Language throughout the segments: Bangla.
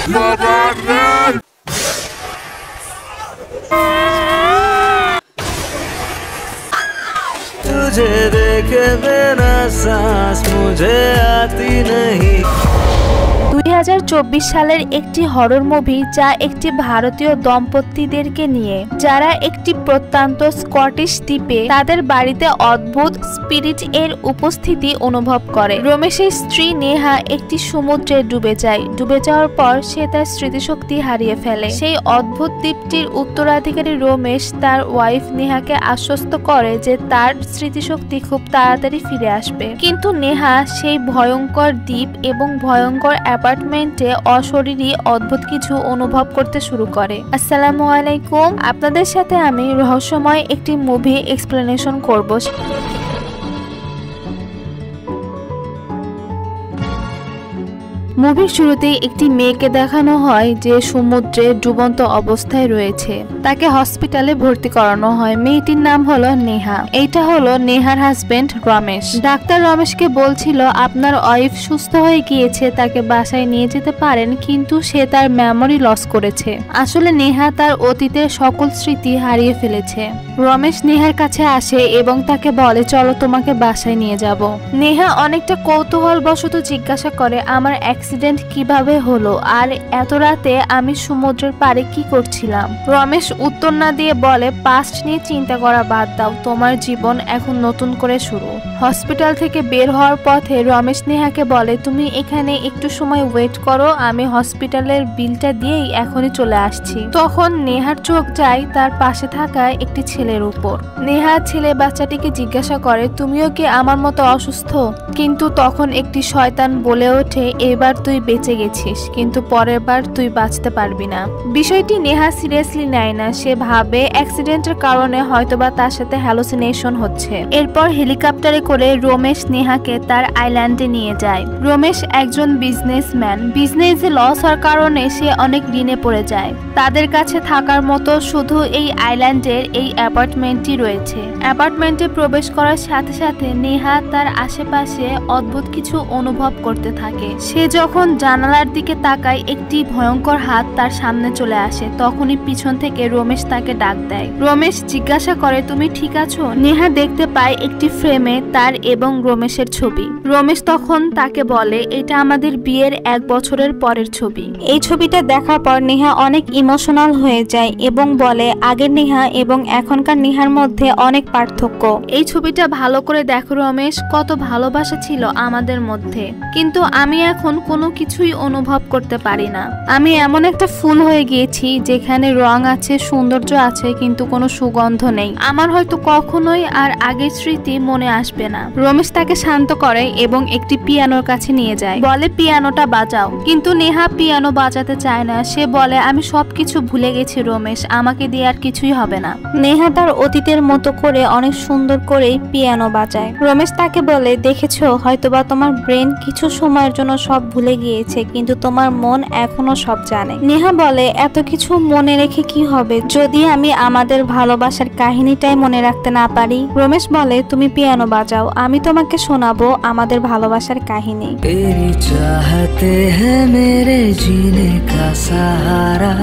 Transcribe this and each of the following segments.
तुझे देखे बिना सांस मुझे आती नहीं। 2024 সালের একটি হরর মুভি যা একটি ভারতীয় দম্পতিদেরকে নিয়ে যারা একটি প্রত্যন্ত স্কটিশ দ্বীপে তাদের বাড়িতে অদ্ভুত স্পিরিট এর উপস্থিতি অনুভব করে। রমেশের স্ত্রী নেহা একটি সমুদ্রে ডুবে যায়। ডুবে যাওয়ার পর সে তার স্মৃতিশক্তি হারিয়ে ফেলে। সেই অদ্ভুত দ্বীপটির উত্তরাধিকারী রমেশ তার ওয়াইফ নেহাকে আশ্বস্ত করে যে তার স্মৃতিশক্তি খুব তাড়াতাড়ি ফিরে আসবে, কিন্তু নেহা সেই ভয়ঙ্কর দ্বীপ এবং ভয়ঙ্কর অ্যাপার্টমেন্টে অশরীরী অদ্ভুত কিছু অনুভব করতে শুরু করে। আসসালামু আলাইকুম, আপনাদের সাথে আমি রহস্যময় একটি মুভি এক্সপ্লেনেশন করব। মুভির শুরুতেই একটি মেয়েকে দেখানো হয় যে সমুদ্রে ডুবন্ত অবস্থায় রয়েছে। তাকে হসপিটালে ভর্তি করানো হয়। মেয়েটির নাম হলো নেহা। এইটা হলো নেহার হাজবেন্ড রমেশ। ডাক্তার রমেশকে বলছিল আপনার ওয়াইফ সুস্থ হয়ে গিয়েছে, তাকে বাসায় নিয়ে যেতে পারেন, কিন্তু সে তার মেমোরি লস করেছে। আসলে নেহা তার অতীতের সকল স্মৃতি হারিয়ে ফেলেছে। রমেশ নেহার কাছে আসে এবং তাকে বলে চলো তোমাকে বাসায় নিয়ে যাব। নেহা অনেকটা কৌতূহল বশত জিজ্ঞাসা করে আমার অ্যাক্সিডেন্ট কিভাবে হলো আর এত রাতে আমি সমুদ্রের পাড়ে কি করছিলাম। রমেশ উত্তর না দিয়ে বলে পাস্ট নিয়ে চিন্তা করা বাদ দাও, তোমার জীবন এখন নতুন করে শুরু। হসপিটাল থেকে বের হওয়ার পথে রমেশ নেহাকে বলে তুমি এখানে একটু সময় ওয়েট করো, আমি হসপিটালের বিলটা দিয়েই এখনই চলে আসছি। তখন নেহার চোখ যায় তার পাশে থাকা একটি ছেলের উপর। নেহা ছেলে বাচ্চাটিকে জিজ্ঞাসা করে তুমিও কি আমার মতো অসুস্থ? কিন্তু তখন একটি শয়তান বলে ওঠে এবার তুই বেঁচে গেছিস, কিন্তু পরের বার তুই বাঁচতে পারবি না। বিষয়টি নেহা সিরিয়াসলি নেয় না। সে ভাবে অ্যাক্সিডেন্টের কারণে হয়তোবা তার সাথে হ্যালুসিনেশন হচ্ছে। এরপর হেলিকপ্টারে করে রমেশ নেহাকে তার আইল্যান্ডে নিয়ে যায়। রমেশ একজন বিজনেসম্যান। বিজনেসে লস হওয়ার কারণে সে অনেক ঋণে পড়ে যায়। তাদের কাছে থাকার মতো শুধু এই আইল্যান্ডের এই অ্যাপার্টমেন্টটি রয়েছে। অ্যাপার্টমেন্টে প্রবেশ করার সাথে সাথে নেহা তার আশেপাশে অদ্ভুত কিছু অনুভব করতে থাকে। সে যখন জানালার দিকে তাকায় একটি ভয়ঙ্কর হাত তার সামনে চলে আসে। তখনই পিছন থেকে রমেশ তাকে ডাক দেয়। রমেশ জিজ্ঞাসা করে তুমি ঠিক আছো? নেহা দেখতে পায় একটি ফ্রেমে তার এবং রমেশের ছবি। রমেশ তখন তাকে বলে এটা আমাদের বিয়ের 1 বছরের পরের ছবি। এই ছবিটা দেখার পর নেহা অনেক ইমোশনাল হয়ে যায় এবং বলে আগের নেহা এবং এখনকার নেহার মধ্যে অনেক পার্থক্য। এই ছবিটা ভালো করে দেখো রমেশ, কত ভালোবাসা ছিল আমাদের মধ্যে, কিন্তু আমি এখন কোনো কিছুই অনুভব করতে পারি না। আমি এমন একটা ফুল হয়ে গিয়েছি যেখানে রং আছে, সৌন্দর্য আছে, কিন্তু কোনো সুগন্ধ নেই। আমার হয়তো কখনোই আর আগের স্মৃতি মনে আসবে না। রমেশ তাকে শান্ত করে এবং একটি পিয়ানোর কাছে নিয়ে যায়। বলে পিয়ানোটা বাজাও, কিন্তু নেহা পিয়ানো বাজাতে চায় না। সে বলে আমি সবকিছু ভুলে গেছি রমেশ, আমাকে দিয়ে আর কিছুই হবে না। নেহা তার অতীতের মতো করে অনেক সুন্দর করে পিয়ানো বাজায়। রমেশ তাকে বলে দেখেছো হয়তোবা তোমার ব্রেন কিছু সময়ের জন্য সব ভুলে গিয়েছে, কিন্তু তোমার মন এখনো সব জানে। নেহা বলে এত কিছু মনে রেখে কি হবে যদি আমি আমাদের ভালোবাসার কাহিনীটাই মনে রাখতে না পারি। রমেশ বলে তুমি পিয়ানো বাজাও, আমি তোমাকে শোনাবো আমাদের ভালোবাসার কাহিনী। तेरी चाहते हैं मेरे जीने का सहारा।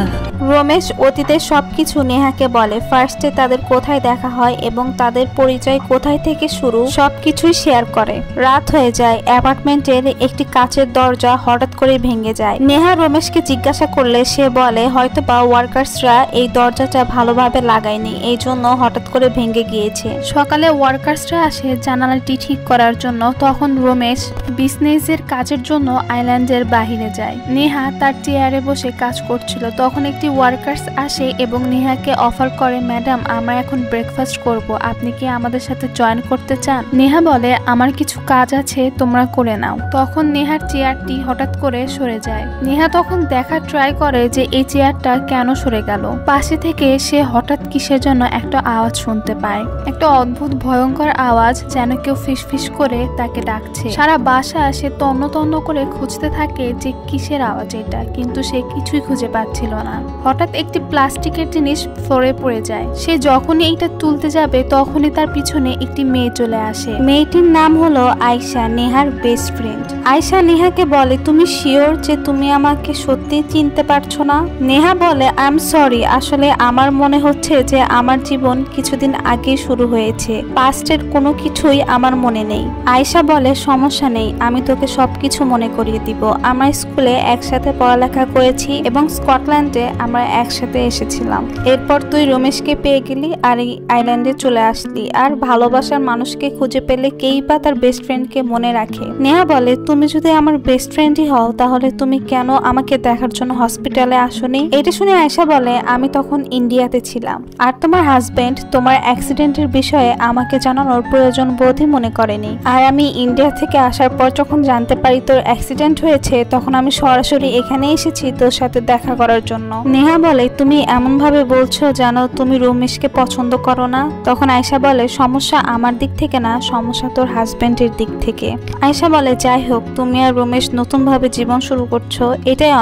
রমেশ অতীতের সবকিছু নেহাকে বলে। ফার্স্টে তাদের কোথায় দেখা হয় এবং তাদের পরিচয় কোথায় থেকে শুরু সবকিছুই শেয়ার করে। রাত হয়ে যায়। অ্যাপার্টমেন্টের একটি কাচের দরজা হঠাৎ করে ভেঙে যায়। নেহা রমেশকে জিজ্ঞাসা করলে সে বলে হয়তো বা ওয়ার্কার্সরা এই দরজাটা ভালোভাবে লাগায়নি, এই জন্য হঠাৎ করে ভেঙে গিয়েছে। সকালে ওয়ার্কার্সরা আসে জানালাটি ঠিক করার জন্য। তখন রমেশ বিজনেসের কাজের জন্য আইল্যান্ডের বাহিরে যায়। নেহা তার চেয়ারে বসে কাজ করছিল। তখন একটি ওয়ার্কার্স আসে এবং নেহাকে অফার করে ম্যাডাম আমরা এখন ব্রেকফাস্ট করব, আপনি কি আমাদের সাথে জয়েন করতে চান? নেহা বলে আমার কিছু কাজ আছে, তোমরা করে নাও। তখন নেহার চেয়ারটি হঠাৎ করে সরে যায়। নেহা তখন দেখা ট্রাই করে যে এই চেয়ারটা কেন সরে গেল। পাশে থেকে সে হঠাৎ কিসের জন্য একটা আওয়াজ শুনতে পায়। একটা অদ্ভুত ভয়ঙ্কর আওয়াজ, যেন কেউ ফিসফিস করে তাকে ডাকছে। সারা বাসা সে তন্ন তন্ন করে খুঁজতে থাকে যে কিসের আওয়াজ এটা, কিন্তু সে কিছুই খুঁজে পাচ্ছিল না। হঠাৎ একটি প্লাস্টিকের জিনিস ফ্লোরে পড়ে যায়। সে যখনই এইটা তুলতে যাবে তখনই তার পিছনে একটি মেয়ে চলে আসে। মেয়েটির নাম হলো আয়শা, নেহার বেস্ট ফ্রেন্ড। আয়শা নেহাকে বলে, তুমি শিওর যে তুমি আমাকে সত্যি চিনতে পারছো না? নেহা বলে, আই এম সরি, আসলে আমার মনে হচ্ছে যে আমার জীবন কিছুদিন আগে শুরু হয়েছে, পাস্টের কোনো কিছুই আমার মনে নেই। আয়শা বলে, সমস্যা নেই, আমি তোকে সবকিছু মনে করিয়ে দিব। আমরা স্কুলে একসাথে পড়ালেখা করেছি এবং স্কটল্যান্ডে আমরা একসাথে এসেছিলাম। এরপর তুই রমেশকে পেয়ে গেলি আর এই আইল্যান্ডে চলে আসলি, আর ভালোবাসার মানুষকে খুঁজে পেলে কেই বা তার বেস্ট ফ্রেন্ডকে মনে রাখে। নেহা বলে, তুমি যদি আমার বেস্ট ফ্রেন্ডই হও তাহলে তুমি কেন আমাকে দেখার জন্য হসপিটালে আসোনি? এটা শুনে আয়শা বলে, আমি তখন ইন্ডিয়াতে ছিলাম আর তোমার হাজবেন্ড তোমার অ্যাক্সিডেন্টের বিষয়ে আমাকে জানানোর প্রয়োজন বোধই মনে করেনি। আর আমি ইন্ডিয়া থেকে আসার পর যখন জানতে পারি তোর অ্যাক্সিডেন্ট হয়েছে তখন আমি সরাসরি এখানে এসেছি তোর সাথে দেখা করার জন্য। নেহা বলে, তুমি এমন ভাবে বলছো জানো তুমি রমেশকে পছন্দ করো না? তখন আয়শা বলে, সমস্যা আমার দিক থেকে না, সমস্যা তোর হাজবেন্ডের দিক থেকে। আয়শা বলে, যাই হোক, তুমি আর রমেশ নতুন ভাবে জীবন শুরু করছো, এটাই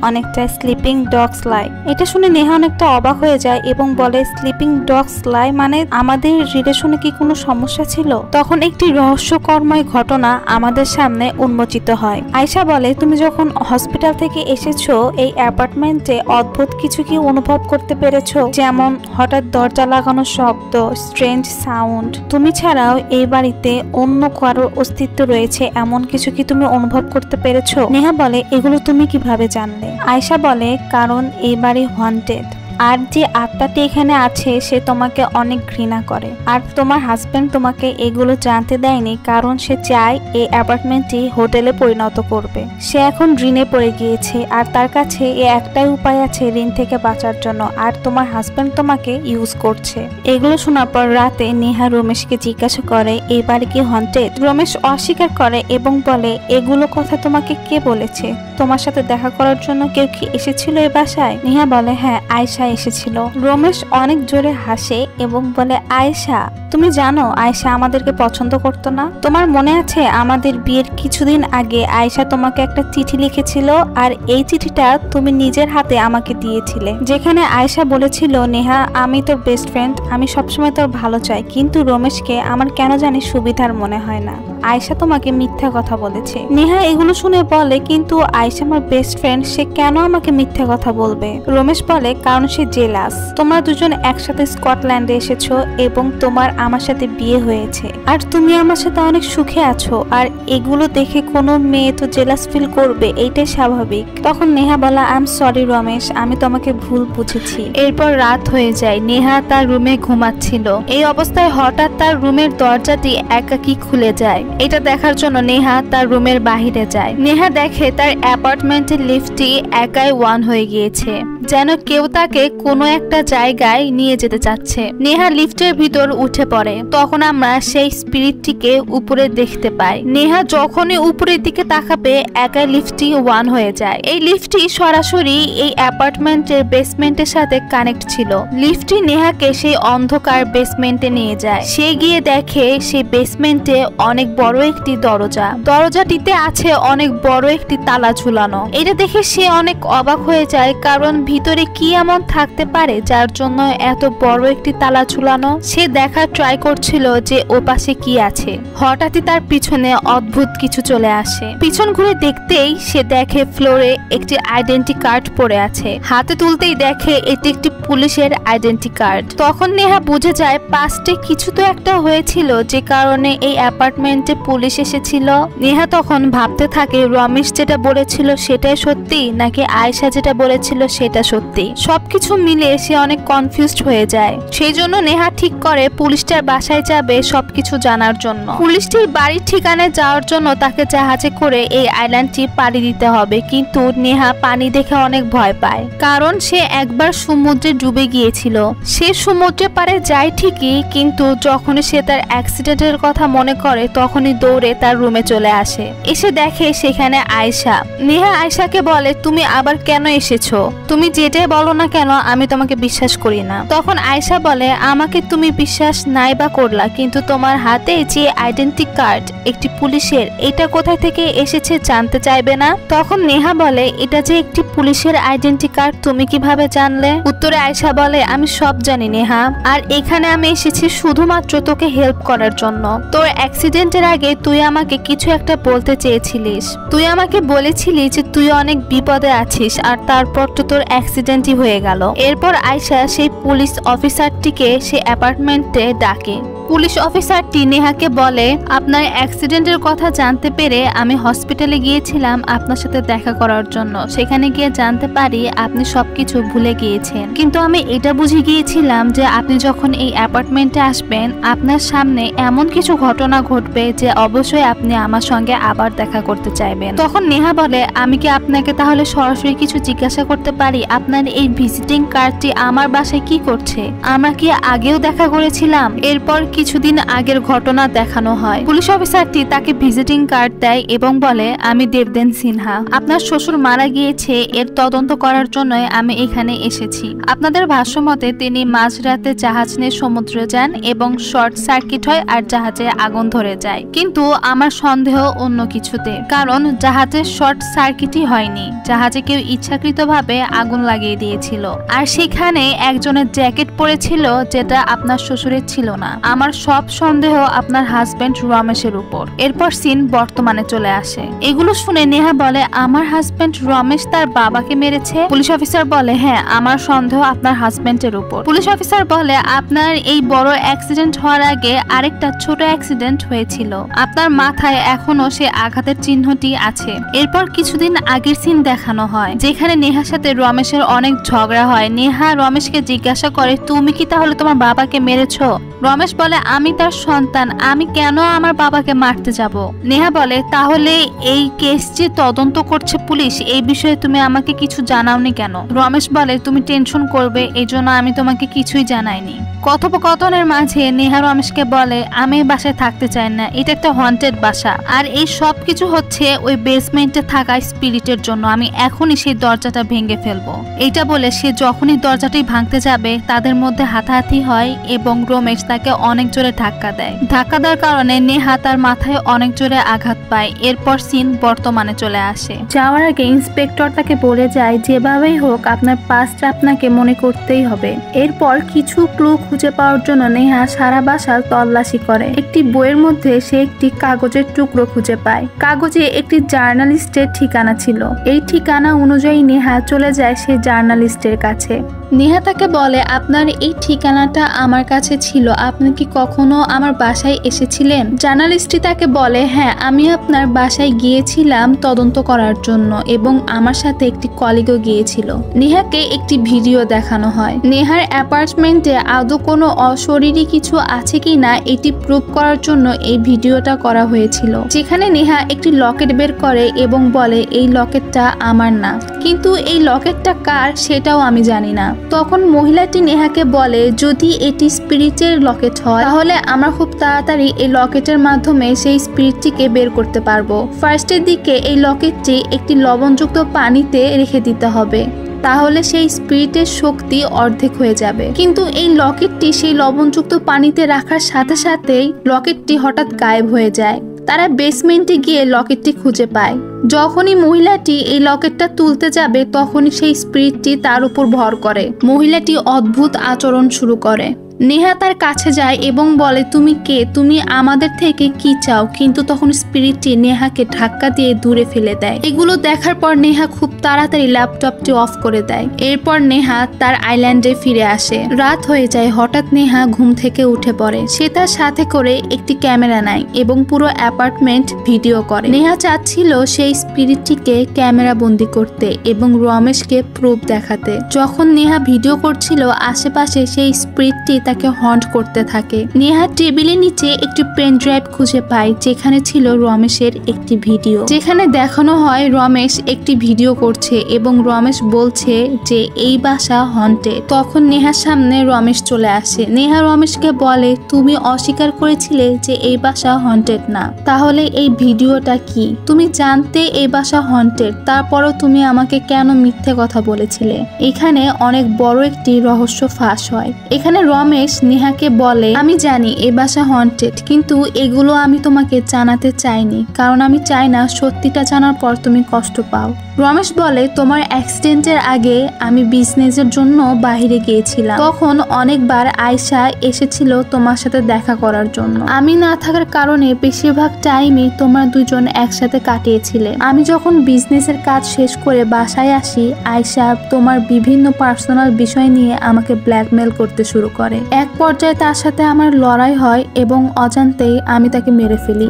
অনেকটা স্লিপিং ডগস লাই। এটা শুনে নেহা অনেকটা অবাক হয়ে যায় এবং বলে, স্লিপিং ডগস লাই মানে আমাদের রিলেশনে কি কোনো সমস্যা ছিল? তখন একটি রহস্যকরময় ঘটনা আমাদের সামনে উন্মোচিত হয়। আয়শা বলে, তুমি যখন হসপিটাল থেকে এসেছো এই অ্যাপার্টমেন্টে অদ্ভুত কিছু কি অনুভব করতে পেরেছো? যেমন হঠাৎ দরজা লাগানোর শব্দ, স্ট্রেঞ্জ সাউন্ড, তুমি ছাড়াও এই বাড়িতে অন্য কারোর অস্তিত্ব রয়েছে এমন কিছু কি তুমি অনুভব করতে পেরেছো? নেহা বলে, এগুলো তুমি কিভাবে জানলে? আয়শা বলে, কারণ এই বাড়ি হন্টেড আর যে আত্মাটি এখানে আছে সে তোমাকে অনেক ঘৃণা করে, আর তোমার হাজবেন্ড তোমাকে এগুলো জানতে দেয়নি কারণ সে চায় এই অ্যাপার্টমেন্টটি হোটেলে পরিণত করবে। সে এখন ঋণে পড়ে গিয়েছে আর তার কাছে এই একটাই উপায় আছে ঋণ থেকে বাঁচার জন্য, আর তোমার হাজবেন্ড তোমাকে ইউজ করছে। এগুলো শোনার পর রাতে নেহা রমেশকে জিজ্ঞাসা করে, এই বাড়ি কি হন্টেড? রমেশ অস্বীকার করে এবং বলে, এগুলো কথা তোমাকে কে বলেছে? তোমার সাথে দেখা করার জন্য কেউ কি এসেছিল এই বাসায়? নেহা বলে, হ্যাঁ, আয়শা এসেছিল। রমেশ অনেক জোরে হাসে এবং বলে, আয়শা? তুমি জানো আয়শা আমাদেরকে পছন্দ করতো না? তোমার মনে আছে আমাদের বিয়ের কিছুদিন আগে আয়শা তোমাকে একটা চিঠি লিখেছিল আর এই চিঠিটা তুমি নিজের হাতে আমাকে দিয়েছিলে, যেখানে আয়শা বলেছিল, নেহা আমি তোর বেস্ট ফ্রেন্ড, আমি সবসময় তোর ভালো চাই, কিন্তু রমেশকে আমার কেন জানি সুবিধার মনে হয় না। আয়শা তোমাকে মিথ্যা কথা বলেছে। নেহা এগুলো শুনে বলে, কিন্তু আয়শা আমার বেস্ট ফ্রেন্ড, সে কেন আমাকে মিথ্যা কথা বলবে? রমেশ বলে, কারণ সে জেলাস। তোমরা দুজন একসাথে স্কটল্যান্ডে এসেছো এবং তোমার আমার সাথে বিয়ে হয়েছে আর তুমি আমার সাথে অনেক সুখে আছো, আর এগুলো দেখে কোনো মেয়ে তো জেলাস ফিল করবে, এইটাই স্বাভাবিক। তখন নেহা বলা, আই এম সরি রমেশ, আমি তোমাকে ভুল বুঝেছি। এরপর রাত হয়ে যায়, নেহা তার রুমে ঘুমাচ্ছিল। এই অবস্থায় হঠাৎ তার রুমের দরজাটি একাকী খুলে যায়। এটা দেখার জন্য নেহা তার রুমের বাহিরে যায়। নেহা দেখে তার অ্যাপার্টমেন্টের লিফটটি একাই ওয়ান হয়ে গিয়েছে, যেন কেউ তাকে কোনো একটা জায়গায় নিয়ে যেতে চাচ্ছে। নেহা লিফটের ভিতর উঠে পড়ে। তখন আমরা সেই স্পিরিটটিকে উপরে দেখতে পাই। নেহা যখনই উপরের দিকে তাকাবে একাই লিফটটি ওয়ান হয়ে যায়। এই লিফটটি সরাসরি এই অ্যাপার্টমেন্টের বেসমেন্টের সাথে কানেক্ট ছিল। লিফটটি নেহাকে সেই অন্ধকার বেসমেন্টে নিয়ে যায়। সে গিয়ে দেখে সেই বেসমেন্টে অনেক বড় একটি দরজা। দরজাটিতে আছে অনেক বড় একটি তালা ঝুলানো। এটা দেখে সে অনেক অবাক হয়ে যায়, কারণ ভিতরে কি এমন থাকতে পারে যার জন্য এত বড় একটি তালা ঝুলানো। সে দেখার ট্রাই করছিল যে ও পাশে কি আছে। হঠাৎই তার পিছনে অদ্ভুত কিছু চলে আসে। পিছন ঘুরে দেখতেই সে দেখে ফ্লোরে একটি আইডেন্টি কার্ড পড়ে আছে। হাতে তুলতেই দেখে এটি একটি পুলিশের আইডেন্টি কার্ড। তখন নেহা বুঝে যায় পাস্টে কিছু তো একটা হয়েছিল যে কারণে এই অ্যাপার্টমেন্টে পুলিশ এসেছিল। নেহা তখন ভাবতে থাকে রমেশ যেটা বলেছিল সেটাই সত্যি নাকি আয়শা যেটা বলেছিল সেটা সত্যি। সবকিছু মিলে সে অনেক কনফিউজড হয়ে যায়। সেই জন্য নেহা ঠিক করে পুলিশটার বাসায় যাবে সবকিছু জানার জন্য। পুলিশটির বাড়ির ঠিকানায় যাওয়ার জন্য তাকে জাহাজে করে এই আইল্যান্ডটি পাড়ি দিতে হবে, কিন্তু নেহা পানি দেখে অনেক ভয় পায়, কারণ সে একবার সমুদ্রে ডুবে গিয়েছিল। সে সমুদ্রে পাড়ে যায় ঠিকই, কিন্তু যখন সে তার অ্যাক্সিডেন্টের কথা মনে করে তখন তখনই দৌড়ে তার রুমে চলে আসে। এসে দেখে সেখানে আয়েশা। নেহা আয়েশাকে বলে, তুমি আবার কেন এসেছো? তুমি যেটাই বলো না কেন আমি তোমাকে বিশ্বাস করি না। তখন আয়েশা বলে, আমাকে তুমি বিশ্বাস নাই বা করলা, কিন্তু তোমার হাতে যে আইডেন্টি কার্ড একটি পুলিশের, এটা কোথা থেকে এসেছে জানতে চাইবে না? তখন নেহা বলে, এটা যে একটি পুলিশের আইডেন্টি কার্ড তুমি কিভাবে জানলে? উত্তরে আয়েশা বলে, আমি সব জানি নেহা, আর এখানে আমি এসেছি শুধুমাত্র তোকে হেল্প করার জন্য। তোর অ্যাক্সিডেন্টের আগে তুই আমাকে কিছু একটা বলতে চেয়েছিলিস। তুই আমাকে বলেছিলি যে তুই অনেক বিপদে আছিস, আর তারপর তো তোর অ্যাক্সিডেন্টই হয়ে গেল। এরপর আয়েশা সেই পুলিশ অফিসারটিকে সে অ্যাপার্টমেন্টে ডাকে। পুলিশ অফিসারটি নেহাকে বলে, আপনার অ্যাক্সিডেন্টের কথা জানতে পেরে আমি হসপিটালে গিয়েছিলাম আপনার সাথে দেখা করার জন্য। সেখানে গিয়ে জানতে পারি আপনি সবকিছু ভুলে গিয়েছেন, কিন্তু আমি এটা বুঝে গিয়েছিলাম যে আপনি যখন এই অ্যাপার্টমেন্টে আসবেন আপনার সামনে এমন কিছু ঘটনা ঘটবে যে অবশ্যই আপনি আমার সঙ্গে আবার দেখা করতে চাইবেন। তখন নেহা বলে, আমি কি আপনাকে তাহলে সরাসরি কিছু জিজ্ঞাসা করতে পারি, আপনার এই ভিজিটিং কার্ডটি আমার বাসায় কি করছে? আমরা কি আগেও দেখা করেছিলাম? এরপর কিছুদিন আগের ঘটনা দেখানো হয়। পুলিশ অফিসারটি তাকে ভিজিটিং কার্ড দেয় এবং বলে, আমি দেবদেন সিনহা, আপনার শ্বশুর মারা গিয়েছে, এর তদন্ত করার জন্যই আমি এখানে এসেছি। আপনাদের ভাষ্যমতে তিনি মাঝরাতে জাহাজ নিয়ে সমুদ্রে যান এবং শর্ট সার্কিট হয় আর জাহাজে আগুন ধরে যায়, কিন্তু আমার সন্দেহ অন্য কিছুতে, কারণ জাহাজের শর্ট সার্কিটই হয়নি, জাহাজে কেউ ইচ্ছাকৃতভাবে আগুন লাগিয়ে দিয়েছিল, আর সেখানে একজনের জ্যাকেট পরেছিল যেটা আপনার শ্বশুরের ছিল না। আমার সব সন্দেহ আপনার হাজবেন্ড রমেশের উপর। এরপর সিন বর্তমানে চলে আসে। এগুলো শুনে নেহা বলে, আমার হাজবেন্ড রমেশ তার বাবাকে মেরেছে? পুলিশ অফিসার বলে, হ্যাঁ, আমার সন্দেহ আপনার হাজবেন্ডের উপর। পুলিশ অফিসার বলে, আপনার এই বড় অ্যাক্সিডেন্ট হওয়ার আগে আরেকটা ছোট অ্যাক্সিডেন্ট হয়েছিল, আপনার মাথায় এখনো সে আঘাতের চিহ্নটি আছে। এরপর কিছুদিন আগের সিন দেখানো হয় যেখানে নেহার সাথে রমেশের অনেক ঝগড়া হয়। নেহা রমেশকে জিজ্ঞাসা করে, তুমি কি তাহলে তোমার বাবাকে মেরেছো? রমেশ বলে, আমি তার সন্তান, আমি কেন আমার বাবাকে মারতে যাব? নেহা বলে, তাহলে এই কেস যে তদন্ত করছে পুলিশ, এই বিষয়ে তুমি আমাকে কিছু জানাওনি কেন? রমেশ বলে, তুমি টেনশন করবে এই জন্য আমি তোমাকে কিছুই জানাইনি। কথোপকথনের মাঝে নেহা রমেশকে বলে, আমি এই বাসায় থাকতে চাই না, এটা একটা হন্টেড বাসা, আর এই সব কিছু হচ্ছে ওই বেসমেন্টে থাকা স্পিরিটের জন্য, আমি এখনই সেই দরজাটা ভেঙে ফেলবো। এইটা বলে সে যখনই দরজাটি ভাঙতে যাবে তাদের মধ্যে হাতাহাতি হয় এবং রমেশ তাকে অনেক জোরে ধাক্কা দেয়। ধাক্কা দেওয়ার কারণে নেহা তার মাথায় অনেক জোরে আঘাত পায়। এরপর সিন বর্তমানে চলে আসে। যাওয়ার আগে ইন্সপেক্টর তাকে বলে যায়, যেভাবেই হোক আপনার পাস্ট আপনাকে মনে করতেই হবে। এরপর কিছু ক্লু খুঁজে পাওয়ার জন্য নেহা সারা বাসার তল্লাশি করে। একটি বইয়ের মধ্যে সে একটি কাগজের টুকরো খুঁজে পায়। কাগজে একটি জার্নালিস্টের ঠিকানা ছিল। এই ঠিকানা অনুযায়ী নেহা চলে যায় সেই জার্নালিস্টের কাছে। নেহা তাকে বলে, আপনার এই ঠিকানাটা আমার কাছে ছিল, আপনি কি কখনো আমার বাসায় এসেছিলেন? জার্নালিস্টটি তাকে বলে, হ্যাঁ, আমি আপনার বাসায় গিয়েছিলাম তদন্ত করার জন্য এবং আমার সাথে একটি কলিগও গিয়েছিল। নেহাকে একটি ভিডিও দেখানো হয়। নেহার অ্যাপার্টমেন্টে আদৌ কোনো অশরীরী কিছু আছে কিনা এটি প্রুভ করার জন্য এই ভিডিওটা করা হয়েছিল, যেখানে নেহা একটি লকেট বের করে এবং বলে, এই লকেটটা আমার না, কিন্তু এই লকেটটা কার সেটাও আমি জানি না। তখন মহিলাটি নেহাকে বলে, যদি এটি স্পিরিটের লকেট হয় তাহলে আমরা খুব তাড়াতাড়ি এই লকেটের মাধ্যমে সেই স্পিরিটটিকে বের করতে পারবো। ফার্স্টের দিকে এই লকেটটি একটি লবণযুক্ত পানিতে রেখে দিতে হবে, তাহলে সেই স্পিরিটের শক্তি অর্ধেক হয়ে যাবে। কিন্তু এই লকেটটি সেই লবণযুক্ত পানিতে রাখার সাথে সাথেই লকেটটি হঠাৎ গায়েব হয়ে যায়। তারা বেসমেন্টে গিয়ে লকেটটি খুঁজে পায়। যখনই মহিলাটি এই লকেটটা তুলতে যাবে তখনই সেই স্পিরিটটি তার উপর ভর করে। মহিলাটি অদ্ভুত আচরণ শুরু করে। নেহা তার কাছে যায় এবং বলে, তুমি কে? তুমি আমাদের থেকে কি চাও? কিন্তু তখন স্পিরিটটি নেহাকে ধাক্কা দিয়ে দূরে ফেলে দেয়। এগুলো দেখার পর নেহা খুব তাড়াতাড়ি ল্যাপটপটি অফ করে দেয়। এরপর নেহা তার আইল্যান্ডে ফিরে আসে। রাত হয়ে যায়। হঠাৎ নেহা ঘুম থেকে উঠে পড়ে। সে তার সাথে করে একটি ক্যামেরা নেয় এবং পুরো অ্যাপার্টমেন্ট ভিডিও করে। নেহা চাচ্ছিল সেই স্পিরিটটিকে ক্যামেরা বন্দি করতে এবং রমেশকে প্রুফ দেখাতে। যখন নেহা ভিডিও করছিল আশেপাশে সেই স্পিরিটটি তাকে হন্ট করতে থাকে। নেহা টেবিলের নিচে একটি পেন ড্রাইভ খুঁজে পায় যেখানে ছিল রমেশের একটি ভিডিও, যেখানে দেখানো হয় রমেশ একটি ভিডিও করছে এবং রমেশ বলছে যে এই বাসা হন্টেড। তখন নেহার সামনে রমেশ চলে আসে। নেহা রমেশকে বলে, তুমি অস্বীকার করেছিলে যে এই বাসা হন্টেড না, তাহলে এই ভিডিওটা কি? তুমি জানতে এই বাসা হন্টেড, তারপরও তুমি আমাকে কেন মিথ্যে কথা বলেছিলে? এখানে অনেক বড় একটি রহস্য ফাঁস হয়। এখানে রমেশ নেহাকে বলে, আমি জানি এই বাসা হন্টেড, কিন্তু এগুলো আমি তোমাকে জানাতে চাইনি, কারণ আমি চাই না সত্যিটা জানার পর তুমি কষ্ট পাও। রমেশ বলে, তোমার অ্যাক্সিডেন্টের আগে আমি বিজনেসের জন্য বাইরে গিয়েছিলাম, তখন অনেকবার আয়শা এসেছিল তোমার সাথে দেখা করার জন্য। আমি না থাকার কারণে বেশিরভাগ টাইমই তোমরা দুজন একসাথে কাটিয়েছিলে। আমি যখন বিজনেসের কাজ শেষ করে বাসায় আসি, আয়শা তোমার বিভিন্ন পার্সোনাল বিষয় নিয়ে আমাকে ব্ল্যাকমেল করতে শুরু করে। এক পর্যায়ে তার সাথে আমার লড়াই হয় এবং অজান্তেই আমি তাকে মেরে ফেলি।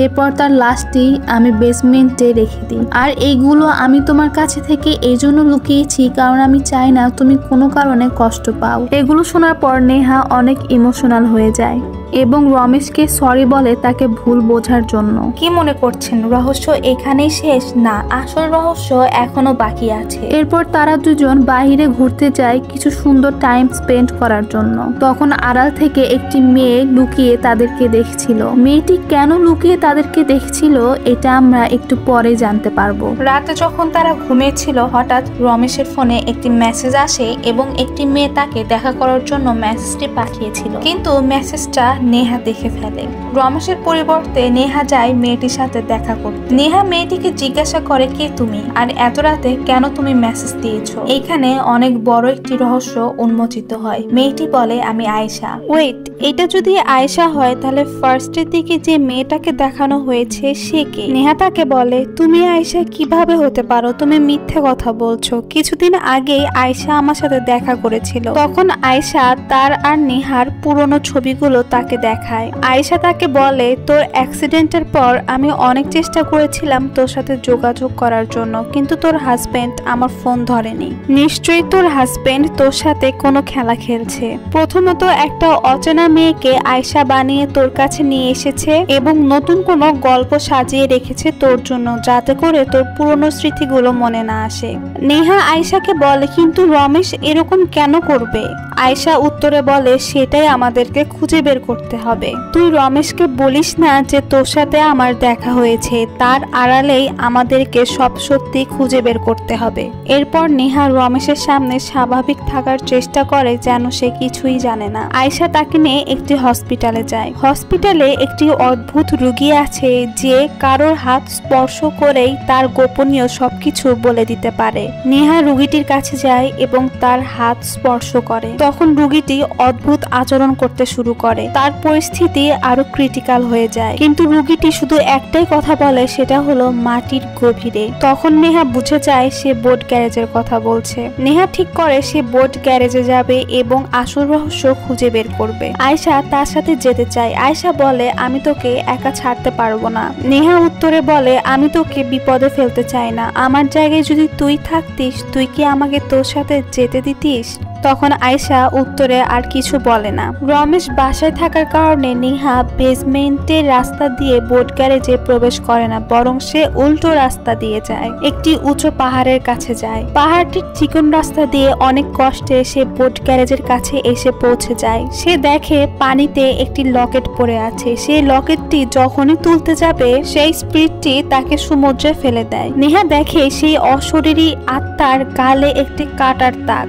এরপর তার লাশটি আমি বেসমেন্টে রেখে দিই। আর এইগুলো আমি তোমার কাছে থেকে এই জন্য লুকিয়েছি কারণ আমি চাই না তুমি কোনো কারণে কষ্ট পাও। এগুলো শোনার পর নেহা অনেক ইমোশনাল হয়ে যায় এবং রমেশকে সরি বলে তাকে ভুল বোঝার জন্য। কি মনে করছেন রহস্য এখানেই শেষ? না, আসল রহস্য এখনো বাকি আছে। এরপর তারা দুজন বাইরে ঘুরতে যায় কিছু সুন্দর টাইম স্পেন্ড করার জন্য। তখন আড়াল থেকে একটি মেয়ে লুকিয়ে তাদেরকে দেখছিল। মেয়েটি কেন লুকিয়ে তাদেরকে দেখছিল এটা আমরা একটু পরে জানতে পারবো। রাতে যখন তারা ঘুমিয়েছিল, হঠাৎ রমেশের ফোনে একটি মেসেজ আসে এবং একটি মেয়ে তাকে দেখা করার জন্য মেসেজটি পাঠিয়েছিল, কিন্তু মেসেজটা নেহা দেখে ফেলে। রমেশের পরিবর্তে নেহা যায় মেয়েটির সাথে দেখা করতে। নেহা মেয়েটিকে জিজ্ঞাসা করে, কে তুমি, আর এত রাতে কেন তুমি মেসেজ দিয়েছো? এখানে অনেক বড় একটি রহস্য উন্মোচিত হয়। মেয়েটি বলে, আমি আয়েশা। ওয়েট, এটা যদি আয়েশা হয় তাহলে ফার্স্টের দিকে যে মেয়েটাকে দেখানো হয়েছে সে কে? নেহা তাকে বলে, তুমি আয়েশা কিভাবে হতে পারো? তুমি মিথ্যে কথা বলছো। কিছুদিন আগেই আয়েশা আমার সাথে দেখা করেছিল। তখন আয়েশা তার আর নেহার পুরনো ছবিগুলো তাকে দেখায়। আয়েশা তাকে বলে, তোর অ্যাক্সিডেন্টের পর আমি অনেক চেষ্টা করেছিলাম তোর সাথে যোগাযোগ করার জন্য, কিন্তু তোর হাজবেন্ড আমার ফোন ধরেনি। নিশ্চয়ই তোর হাজবেন্ড তোর সাথে কোনো খেলা খেলছে। প্রথমত একটা অচেনা মেয়েকে আয়েশা বানিয়ে তোর কাছে নিয়ে এসেছে এবং নতুন কোনো গল্প সাজিয়ে রেখেছে তোর জন্য, যাতে করে তোর পুরনো স্মৃতিগুলো মনে না আসে। নেহা আয়েশাকে বলে, কিন্তু রমেশ এরকম কেন করবে? আয়েশা উত্তরে বলে, সেটাই আমাদেরকে খুঁজে বের করতে হবে। তুই রমেশকে বলিস না যে তোর সাথে আমার দেখা হয়েছে, তার আড়ালেই আমাদেরকে সব সত্যি খুঁজে বের করতে হবে। এরপর নেহা রমেশের সামনে স্বাভাবিক থাকার চেষ্টা করে যেন সে কিছুই জানে না। আয়েশা তাকে নিয়ে একটি হসপিটালে যায়। হসপিটালে একটি অদ্ভুত রোগী আছে যে কারোর হাত স্পর্শ করেই তার গোপনীয় সবকিছু বলে দিতে পারে। নেহা রোগীটির কাছে যায় এবং তার হাত স্পর্শ করে। তখন রোগীটি অদ্ভুত আচরণ করতে শুরু করে। তার পরিস্থিতি আরো ক্রিটিক্যাল হয়ে যায়, কিন্তু রোগীটি শুধু একটাই কথা বলে, সেটা হলো মাটির গভীরে। তখন নেহা বুঝে যায় সে বোট গ্যারেজের কথা বলছে। নেহা ঠিক করে সে বোট গ্যারেজে যাবে এবং আসল রহস্য খুঁজে বের করবে। আয়েশা তার সাথে যেতে চায়। আয়েশা বলে, আমি তোকে একা ছাড়তে পারবো না। নেহা উত্তরে বলে, আমি তোকে বিপদে ফেলতে চাই না। আমার জায়গায় যদি তুই থাকতিস, তুই কি আমাকে তোর সাথে যেতে দিতিস? তখন আয়েশা উত্তরে আর কিছু বলে না। রমেশ বাসায় থাকার কারণে নেহা বেসমেন্টের রাস্তা দিয়ে বোট গ্যারেজে প্রবেশ করে না, বরং সে উল্টো রাস্তা দিয়ে যায়। একটি উঁচু পাহাড়ের কাছে যায়। পাহাড়টির চিকন রাস্তা দিয়ে অনেক কষ্টে সে বোট গ্যারেজের কাছে এসে পৌঁছে যায়। সে দেখে পানিতে একটি লকেট পড়ে আছে। সেই লকেটটি যখনই তুলতে যাবে, সেই স্পিরিটটি তাকে সমুদ্রে ফেলে দেয়। নেহা দেখে সেই অশরীরী আত্মার গালে একটি কাটার দাগ,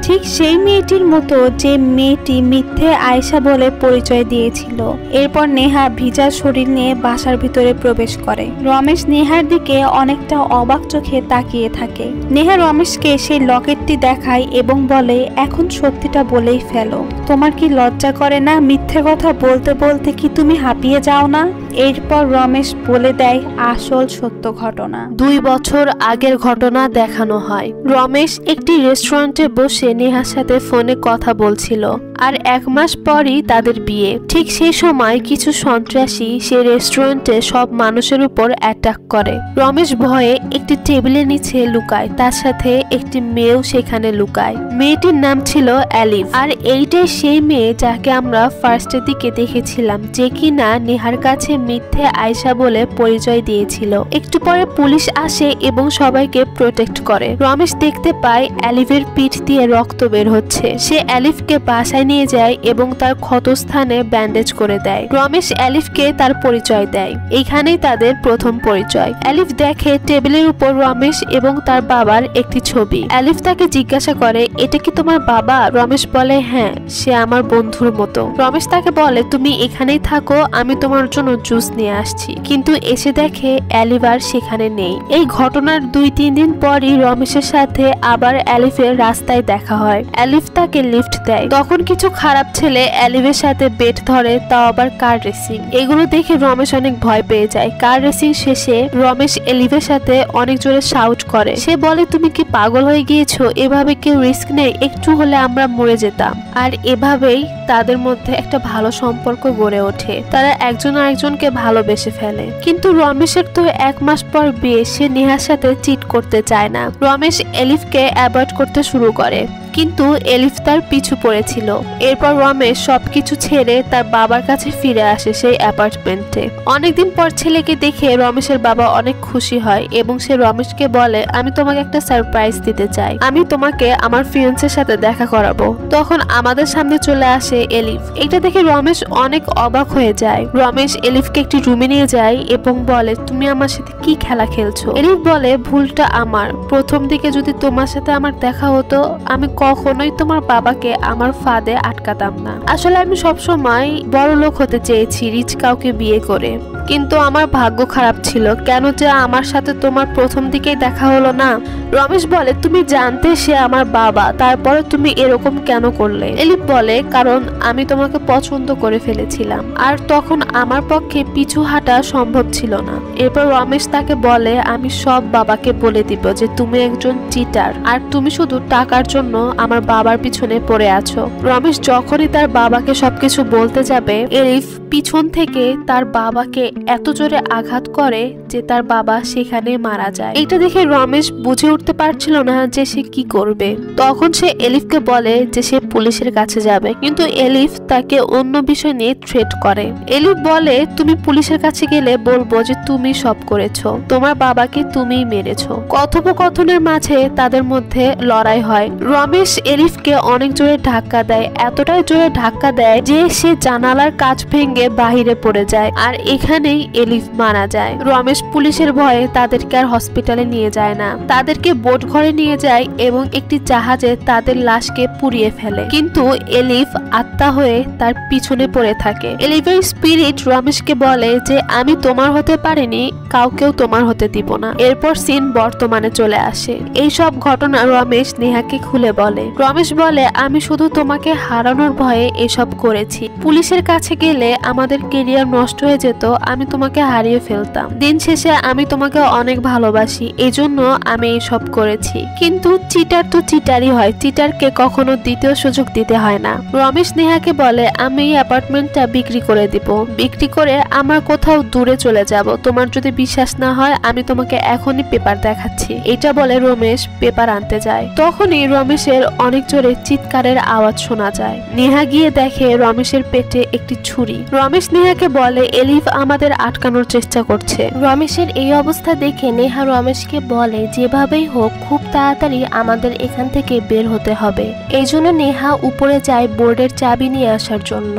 ঠিক সেই মেয়েটির মতো যে মেয়েটি মিথ্যে আয়েশা বলে পরিচয় দিয়েছিল। এরপর নেহা ভিজা শরীর নিয়ে বাসার ভিতরে প্রবেশ করে। রমেশ নেহার দিকে অনেকটা অবাক চোখে তাকিয়ে থাকে। নেহা রমেশকে সেই লকেটটি দেখায় এবং বলে, এখন সত্যিটা বলেই ফেলো। তোমার কি লজ্জা করে না? মিথ্যে কথা বলতে বলতে কি তুমি হাঁপিয়ে যাও না? এরপর রমেশ বলে দেয় আসল সত্য ঘটনা। 2 বছর আগের ঘটনা দেখানো হয়। রমেশ একটি রেস্টুরেন্টে বসে নেহার সাথে ফোনে কথা বলছিল আর 1 মাস পরই তাদের বিয়ে। ঠিক সেই সময় কিছু সন্ত্রাসী সে রেস্টুরেন্টে সব মানুষের উপর অ্যাটাক করে। রমেশ ভয়ে একটি টেবিলের নিচে লুকায়, তার সাথে একটি মেয়েও সেখানে লুকায়। মেয়েটির নাম ছিল অ্যালিফ, আর এইটাই সেই মেয়ে যাকে আমরা ফার্স্টের দিকে দেখেছিলাম, যে কিনা নেহার কাছে মিথ্যে আয়শা বলে পরিচয় দিয়েছিল। একটু পরে পুলিশ আসে এবং সবাইকে প্রোটেক্ট করে। রমেশ দেখতে পায় অ্যালিফের পিঠ দিয়ে রক্ত বের হচ্ছে। সে অ্যালিফকে বাসায় নিয়ে যায় এবং তার ক্ষতস্থানে ব্যান্ডেজ করে দেয়। রমেশ অ্যালিফকে তার পরিচয় দেয়। এইখানেই তাদের প্রথম পরিচয়। অ্যালিফ দেখে টেবিলের উপর রমেশ এবং তার বাবার একটি ছবি। অ্যালিফ তাকে জিজ্ঞাসা করে, এটা কি তোমার বাবা? রমেশ বলে, হ্যাঁ, সে আমার বন্ধুর মতো। রমেশ তাকে বলে, তুমি এখানেই থাকো, আমি তোমার জন্য জুস নিয়ে আসছি। কিন্তু এসে দেখে অ্যালিফ আর সেখানে নেই। এই ঘটনার 2-3 দিন পরই রমেশের সাথে আবার অ্যালিফের রাস্তায় দেখা হয়। অ্যালিফ তাকে লিফট দেয়। তখন কিছু খারাপ ছেলে অ্যালিফের সাথে বেট ধরে, তাও আবার কার রেসিং। এগুলো দেখে রমেশ অনেক ভয় পেয়ে যায়। কার রেসিং শেষে রমেশ অ্যালিফের সাথে অনেক জোরে শাউট করে। সে বলে, তুমি কি পাগল হয়ে গিয়েছো? এভাবে কেউ রিস্ক নেই, একটু হলে আমরা মরে যেতাম। আর এভাবেই তাদের মধ্যে একটা ভালো সম্পর্ক গড়ে ওঠে। তারা একজন আরেকজনকে ভালোবেসে ফেলে। কিন্তু রমেশের তো 1 মাস পর বিয়ে, সে নেহার সাথে চিট করতে চায় না। রমেশ এলিফকে অ্যাভয়েড করতে শুরু করে, কিন্তু এলিফ তার পিছু পড়েছিল। এরপর রমেশ সবকিছু ছেড়ে তার বাবার কাছে ফিরে আসে সেই অ্যাপার্টমেন্টে। অনেকদিন পর ছেলেকে দেখে রমেশের বাবা অনেক খুশি হয় এবং সে রমেশকে বলে, আমি তোমাকে একটা সারপ্রাইজ দিতে চাই, আমি তোমাকে আমার ফিয়ান্সের সাথে দেখা করাবো। তখন আমাদের সামনে চলে আসে এলিফ। এটা দেখে রমেশ অনেক অবাক হয়ে যায়। রমেশ এলিফকে একটি রুমে নিয়ে যায় এবং বলে, তুমি আমার সাথে কি খেলা খেলছো? এলিফ বলে, ভুলটা আমার। প্রথম দিকে যদি তোমার সাথে আমার দেখা হতো, আমি কখনোই তোমার বাবাকে আমার ফাঁদে আটকাতাম না। আসলে আমি সবসময় বড় লোক হতে চেয়েছি, রিচ কাউকে বিয়ে করে। কিন্তু আমার ভাগ্য খারাপ ছিল, কেন যে আমার সাথে তোমার প্রথম দিকেই দেখা হলো না। রমেশ বলে, তুমি জানতে সে আমার বাবা, তারপরে তুমি এরকম কেন করলে? এলিফ বলে, কারণ আমি তোমাকে পছন্দ করে ফেলেছিলাম, আর তখন আমার পক্ষে পিছু হাঁটা সম্ভব ছিল না। এরপর রমেশ তাকে বলে, আমি সব বাবাকে বলে দিব যে তুমি একজন চিটার, আর তুমি শুধু টাকার জন্য আমার বাবার পিছনে পড়ে আছো। রমেশ যখনই তার বাবাকে সবকিছু বলতে যাবে, এলিফ পিছন থেকে তার বাবাকে এত জোরে আঘাত করে যে তার বাবা সেখানে মারা যায়। এটা দেখে রমেশ বুঝে উঠতে পারছিল না যে সে কি করবে। তখন সে এলিফকে বলে যে সে পুলিশের কাছে যাবে, কিন্তু এলিফ তাকে অন্য বিষয় নিয়ে থ্রেট করে। এলিফ বলে, তুমি পুলিশের কাছে গেলে বলবো যে তুমি সব করেছো, তোমার বাবাকে তুমিই মেরেছো। কথোপকথনের মাঝে তাদের মধ্যে লড়াই হয়। রমেশ এলিফকে অনেক জোরে ধাক্কা দেয়, এতটাই জোরে ধাক্কা দেয় যে সে জানালার কাঁচ ভেঙে বাহিরে পড়ে যায়, আর এখানেই এলিফ মারা যায়। রমেশ পুলিশের ভয়ে তাদেরকে আর হসপিটালে নিয়ে যায় না, তাদেরকে বোট ঘরে নিয়ে যায় এবং একটি জাহাজে তাদের লাশকে পুড়িয়ে ফেলে। কিন্তু এলিফ আত্মা হয়ে তার পিছনে পড়ে থাকে। এলিফের স্পিরিট রমেশকে বলে যে আমি তোমার হতে পারিনি, কাউকেও তোমার হতে দিব না। এরপর সিন বর্তমানে চলে আসে। এই সব ঘটনা রমেশ নেহাকে খুলে বলে। রমেশ বলে, আমি শুধু তোমাকে হারানোর ভয়ে এসব করেছি। পুলিশের কাছে গেলে আমাদের কেরিয়ার নষ্ট হয়ে যেত, আমি তোমাকে হারিয়ে ফেলতাম। দিন শেষে আমি তোমাকে অনেক ভালোবাসি, এজন্য আমি এইসব করেছি। কিন্তু চিটার তো চিটারই হয়, চিটারকে কখনো দ্বিতীয় সুযোগ দিতে হয় না। রমেশ নেহাকে বলে, আমি এই অ্যাপার্টমেন্টটা বিক্রি করে দিব, বিক্রি করে আমার কোথাও দূরে চলে যাব। তোমার যদি বিশ্বাস না হয় আমি তোমাকে এখনই পেপার দেখাচ্ছি। এটা বলে রমেশ পেপার আনতে যায়। তখনই রমেশের অনেক জোরে চিৎকারের আওয়াজ শোনা যায়। নেহা গিয়ে দেখে রমেশের পেটে একটি ছুরি। রমেশ নেহাকে বলে, এলিফ আমাদের আটকানোর চেষ্টা করছে। রমেশের এই অবস্থা দেখে নেহা রমেশকে বলে, যেভাবেই হোক খুব তাড়াতাড়ি আমাদের এখান থেকে বের হতে হবে। এই জন্য নেহা উপরে যায় বোর্ডের চাবি নিয়ে আসার জন্য।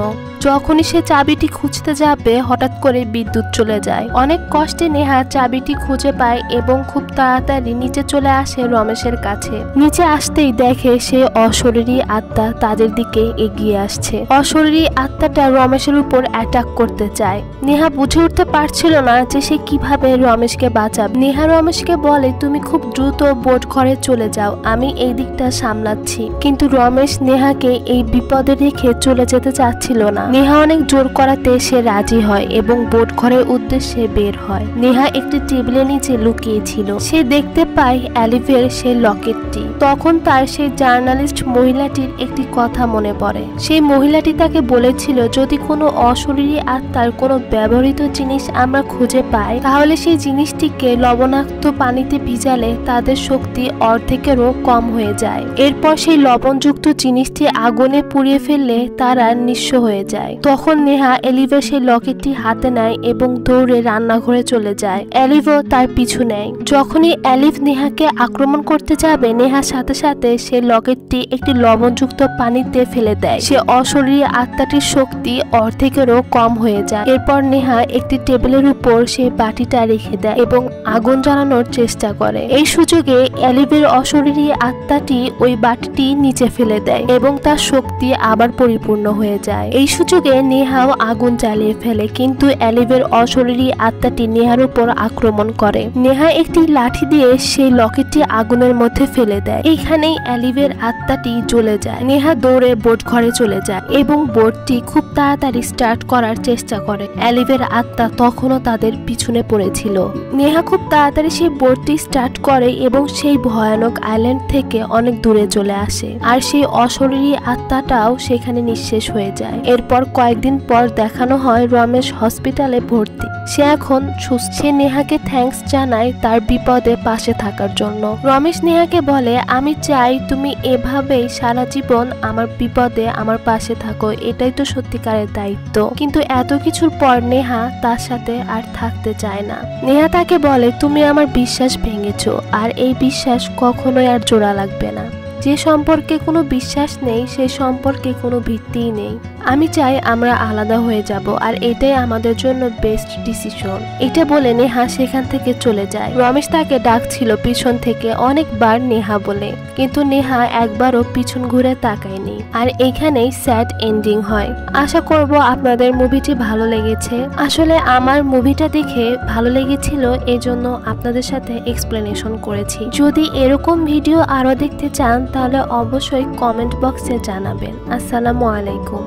যখনই সে চাবিটি খুঁজতে যাবে, হঠাৎ করে বিদ্যুৎ চলে যায়। অনেক কষ্টে নেহা চাবিটি খুঁজে পায় এবং খুব তাড়াতাড়ি নিচে চলে আসে রমেশের কাছে। নিচে আসতেই দেখে সে অশরীরী আত্মা তাদের দিকে এগিয়ে আসছে। অশরীরী আত্মাটা রমেশের উপর অ্যাটাক করতে চায়। নেহা বুঝে উঠতে পারছিল না যে সে কিভাবে রমেশকে বাঁচাবে। নেহা রমেশকে বলে, তুমি খুব দ্রুত বোট ঘরে চলে যাও, আমি এই দিকটা সামলাচ্ছি। কিন্তু রমেশ নেহাকে এই বিপদে রেখে চলে যেতে চাচ্ছিল না। নেহা অনেক জোর করাতে সে রাজি হয় এবং বোট ঘরের উদ্দেশ্যে বের হয়। নেহা একটি টেবিলের নিচে লুকিয়েছিল। সে দেখতে পায় অ্যালিভের সেই লকেটটি। তখন তার সেই জার্নালিস্ট মহিলাটির একটি কথা মনে পড়ে। সেই মহিলাটি তাকে বলেছিল যদি কোনো অশরীরী আত্মার কোনো ব্যবহৃত জিনিস আমরা খুঁজে পাই তাহলে সেই জিনিসটিকে লবণাক্ত পানিতে ভিজালে তাদের শক্তি অর্ধেকেরও কম হয়ে যায়। এরপর সেই লবণযুক্ত জিনিসটি আগুনে পুড়িয়ে ফেললে তারা নিঃস্ব হয়ে যায়। তখন নেহা অ্যালিভের সেই লকেটটি হাতে নেয় এবং দৌড়ে রান্নাঘরে চলে যায়। অ্যালিভও তার পিছু নেয়। যখনই অ্যালিভ নেহাকে আক্রমণ করতে যাবে নেহার সাথে সাথে সেই লকেটটি একটি লবণযুক্ত পানিতে ফেলে দেয়। সে অশরীরী আত্মাটির শক্তি অর্ধেকেরও কম হয়ে যায়। এরপর নেহা একটি টেবিলের উপর সেই বাটিটা রেখে দেয় এবং আগুন জ্বালানোর চেষ্টা করে। এই সুযোগে অ্যালিভের অশরীরী আত্মাটি ওই বাটিটি নিচে ফেলে দেয় এবং তার শক্তি আবার পরিপূর্ণ হয়ে যায়। এই সুযোগে নেহাও আগুন জ্বালিয়ে ফেলে, কিন্তু অ্যালিভের অশরীরী আত্মাটি নেহার উপর আক্রমণ করে। নেহা একটি লাঠি দিয়ে সেই লকেটটি আগুনের মধ্যে ফেলে দেয়। এইখানেই অ্যালিভের আত্মাটি জ্বলে যায়। নেহা দৌড়ে বোট ঘরে চলে যায় এবং বোটটি খুব তাড়াতাড়ি স্টার্ট করার চেষ্টা করে। অ্যালিভের আত্মা তখনও তাদের পিছনে পড়েছিল। নেহা খুব তাড়াতাড়ি সেই বোটটি স্টার্ট করে এবং সেই ভয়ানক আইল্যান্ড থেকে অনেক দূরে চলে আসে। আর সেই অশরীরী আত্মাটাও সেখানে নিঃশেষ হয়ে যায়। এরপর কয়েকদিন পর দেখানো হয় রমেশ হসপিটালে ভর্তি। সে এখন সুস্থ। সে নেহাকে থ্যাঙ্কস জানায় তার বিপদে পাশে থাকার জন্য। রমেশ নেহাকে বলে আমি চাই তুমি এভাবেই সারা জীবন আমার বিপদে আমার পাশে থাকো, এটাই তো সত্যিকারের দায়িত্ব। কিন্তু এত কিছুর পর নেহা তার সাথে আর থাকতে চায় না। নেহা তাকে বলে তুমি আমার বিশ্বাস ভেঙেছো, আর এই বিশ্বাস কখনোই আর জোড়া লাগবে না। যে সম্পর্কে কোনো বিশ্বাস নেই সেই সম্পর্কে কোনো ভিত্তিই নেই। আমি চাই আমরা আলাদা হয়ে যাব, আর এটাই আমাদের জন্য বেস্ট ডিসিশন। এটা বলে নেহা সেখান থেকে চলে যায়। রমেশ তাকে ডাকছিল পিছন থেকে অনেকবার নেহা বলে, কিন্তু নেহা একবারও পিছন ঘুরে তাকায়নি। আর এইখানেই স্যাড এন্ডিং হয়। আশা করব আপনাদের মুভিটি ভালো লেগেছে। আসলে আমার মুভিটা দেখে ভালো লেগেছিল, এজন্য আপনাদের সাথে এক্সপ্লেনেশন করেছি। যদি এরকম ভিডিও আরো দেখতে চান তাহলে অবশ্যই কমেন্ট বক্সে জানাবেন। আসসালামু আলাইকুম।